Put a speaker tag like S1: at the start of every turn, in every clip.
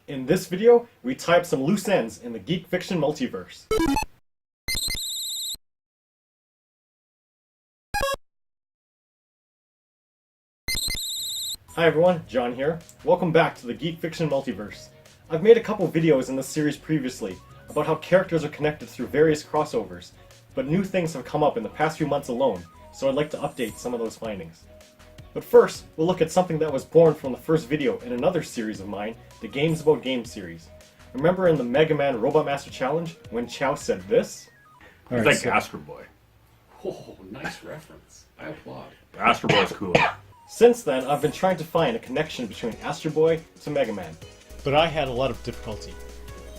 S1: In this video, we tie up some loose ends in the Geek Fiction Multiverse. Hi everyone, John here. Welcome back to the Geek Fiction Multiverse. I've made a couple videos in this series previously about how characters are connected through various crossovers, but new things have come up in the past few months alone, so I'd like to update some of those findings. But first, we'll look at something that was born from the first video in another series of mine, the Games About Games series. Remember in the Mega Man Robot Master Challenge when Chow said this?
S2: He's like Astro Boy.
S3: Oh, nice reference. I applaud.
S2: Astro Boy's cool.
S1: Since then, I've been trying to find a connection between Astro Boy to Mega Man, but I had a lot of difficulty.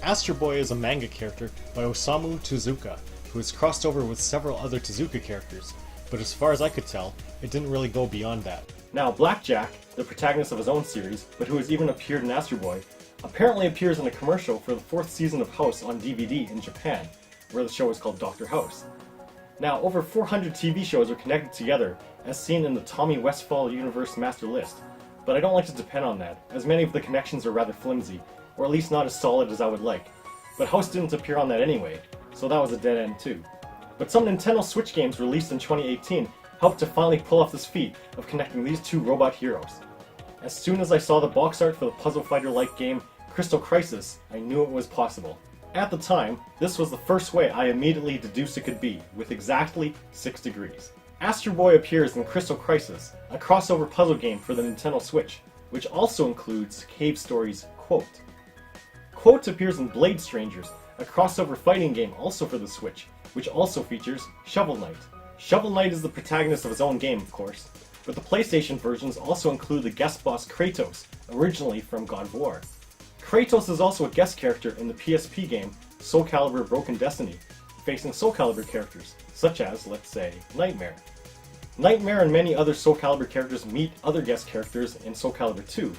S1: Astro Boy is a manga character by Osamu Tezuka, who has crossed over with several other Tezuka characters, but as far as I could tell, it didn't really go beyond that. Now, Blackjack, the protagonist of his own series, but who has even appeared in Astro Boy, apparently appears in a commercial for the 4th season of House on DVD in Japan, where the show is called Dr. House. Now, over 400 TV shows are connected together, as seen in the Tommy Westphal Universe Master List, but I don't like to depend on that, as many of the connections are rather flimsy, or at least not as solid as I would like. But House didn't appear on that anyway, so that was a dead end too. But some Nintendo Switch games released in 2018 helped to finally pull off this feat of connecting these two robot heroes. As soon as I saw the box art for the puzzle fighter-like game Crystal Crisis, I knew it was possible. At the time, this was the first way I immediately deduced it could be, with exactly 6 degrees. Astro Boy appears in Crystal Crisis, a crossover puzzle game for the Nintendo Switch, which also includes Cave Story's Quote. Quote appears in Blade Strangers, a crossover fighting game also for the Switch, which also features Shovel Knight. Shovel Knight is the protagonist of his own game, of course, but the PlayStation versions also include the guest boss Kratos, originally from God of War. Kratos is also a guest character in the PSP game Soul Calibur Broken Destiny, facing Soul Calibur characters, such as, let's say, Nightmare. Nightmare and many other Soul Calibur characters meet other guest characters in Soul Calibur 2.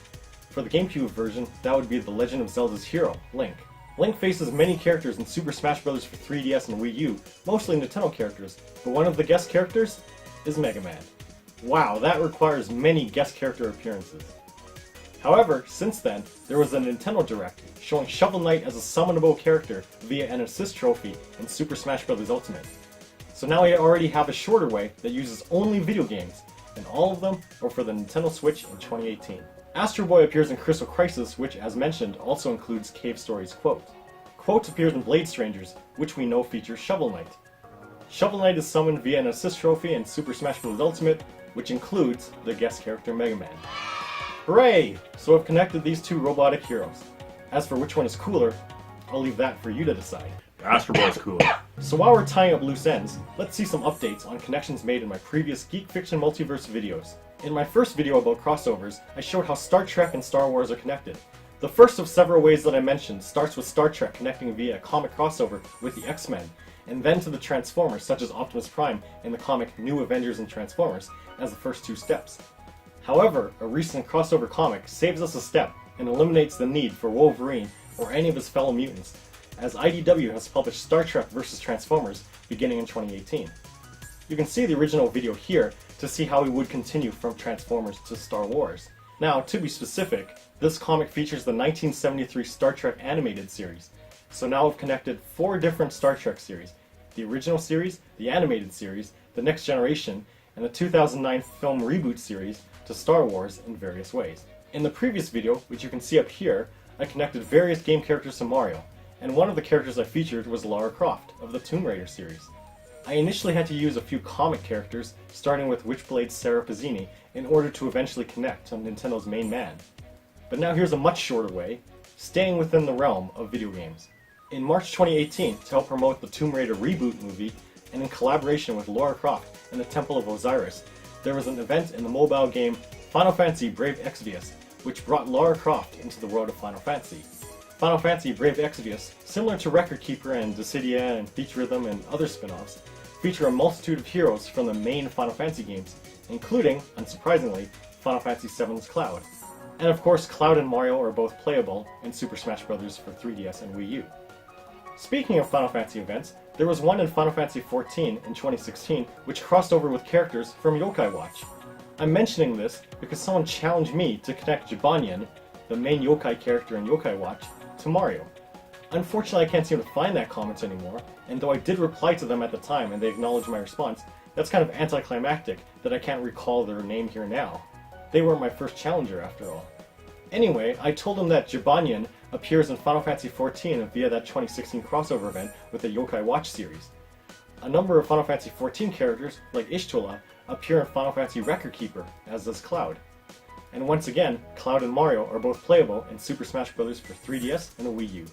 S1: For the GameCube version, that would be The Legend of Zelda's hero, Link. Link faces many characters in Super Smash Bros. For 3DS and Wii U, mostly Nintendo characters, but one of the guest characters is Mega Man. Wow, that requires many guest character appearances. However, since then, there was a Nintendo Direct showing Shovel Knight as a summonable character via an assist trophy in Super Smash Bros. Ultimate. So now I already have a shorter way that uses only video games, and all of them are for the Nintendo Switch in 2018. Astro Boy appears in Crystal Crisis, which, as mentioned, also includes Cave Story's Quote. Quote appears in Blade Strangers, which we know features Shovel Knight. Shovel Knight is summoned via an assist trophy in Super Smash Bros. Ultimate, which includes the guest character Mega Man. Hooray! So I've connected these two robotic heroes. As for which one is cooler, I'll leave that for you to decide.
S2: Astro Boy's cool.
S1: So while we're tying up loose ends, let's see some updates on connections made in my previous Geek Fiction Multiverse videos. In my first video about crossovers, I showed how Star Trek and Star Wars are connected. The first of several ways that I mentioned starts with Star Trek connecting via a comic crossover with the X-Men, and then to the Transformers such as Optimus Prime in the comic New Avengers and Transformers as the first 2 steps. However, a recent crossover comic saves us a step and eliminates the need for Wolverine or any of his fellow mutants, as IDW has published Star Trek vs. Transformers beginning in 2018. You can see the original video here to see how we would continue from Transformers to Star Wars. Now, to be specific, this comic features the 1973 Star Trek animated series, so now I've connected 4 different Star Trek series: the original series, the animated series, the Next Generation, and the 2009 film reboot series to Star Wars in various ways. In the previous video, which you can see up here, I connected various game characters to Mario, and one of the characters I featured was Lara Croft of the Tomb Raider series. I initially had to use a few comic characters, starting with Witchblade's Sarah Pizzini, in order to eventually connect to Nintendo's main man. But now here's a much shorter way, staying within the realm of video games. In March 2018, to help promote the Tomb Raider reboot movie, and in collaboration with Lara Croft and the Temple of Osiris, there was an event in the mobile game Final Fantasy Brave Exvius, which brought Lara Croft into the world of Final Fantasy. Final Fantasy Brave Exvius, similar to Record Keeper and Dissidia and Beach Rhythm and other spin-offs, feature a multitude of heroes from the main Final Fantasy games, including, unsurprisingly, Final Fantasy VII's Cloud. And of course, Cloud and Mario are both playable in Super Smash Bros. For 3DS and Wii U. Speaking of Final Fantasy events, there was one in Final Fantasy XIV in 2016 which crossed over with characters from Yokai Watch. I'm mentioning this because someone challenged me to connect Jibanyan, the main yokai character in Yokai Watch, to Mario. Unfortunately, I can't seem to find that comment anymore, and though I did reply to them at the time and they acknowledged my response, that's kind of anticlimactic that I can't recall their name here now. They weren't my first challenger after all. Anyway, I told them that Jibanyan appears in Final Fantasy XIV via that 2016 crossover event with the Yokai Watch series. A number of Final Fantasy XIV characters, like Ishtola, appear in Final Fantasy Record Keeper, as does Cloud. And once again, Cloud and Mario are both playable in Super Smash Bros. For 3DS and a Wii U.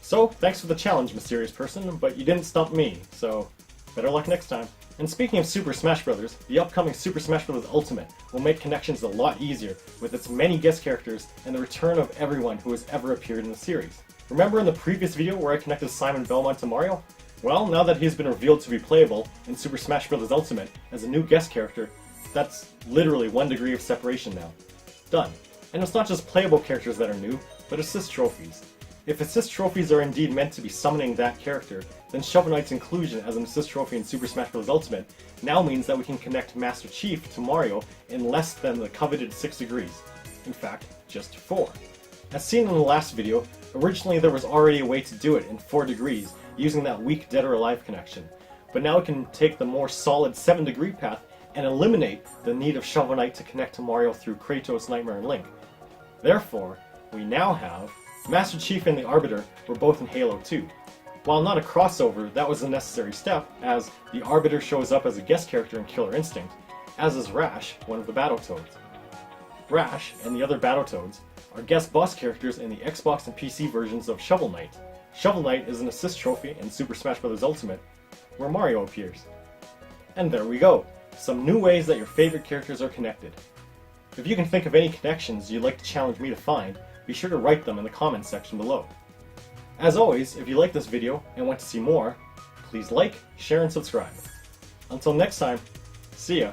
S1: So, thanks for the challenge, mysterious person, but you didn't stump me, so better luck next time. And speaking of Super Smash Bros., the upcoming Super Smash Bros. Ultimate will make connections a lot easier with its many guest characters and the return of everyone who has ever appeared in the series. Remember in the previous video where I connected Simon Belmont to Mario? Well, now that he's been revealed to be playable in Super Smash Bros. Ultimate as a new guest character, that's literally 1 degree of separation now. Done. And it's not just playable characters that are new, but assist trophies. If assist trophies are indeed meant to be summoning that character, then Shovel Knight's inclusion as an assist trophy in Super Smash Bros. Ultimate now means that we can connect Master Chief to Mario in less than the coveted 6 degrees. In fact, just 4. As seen in the last video, originally there was already a way to do it in 4 degrees using that weak Dead or Alive connection, but now we can take the more solid 7 degree path and eliminate the need of Shovel Knight to connect to Mario through Kratos, Nightmare, and Link. Therefore, we now have Master Chief and the Arbiter were both in Halo 2. While not a crossover, that was a necessary step, as the Arbiter shows up as a guest character in Killer Instinct, as is Rash, one of the Battletoads. Rash and the other Battletoads are guest boss characters in the Xbox and PC versions of Shovel Knight. Shovel Knight is an assist trophy in Super Smash Bros. Ultimate, where Mario appears. And there we go, some new ways that your favorite characters are connected. If you can think of any connections you'd like to challenge me to find, be sure to write them in the comments section below. As always, if you like this video and want to see more, please like, share, and subscribe. Until next time, see ya!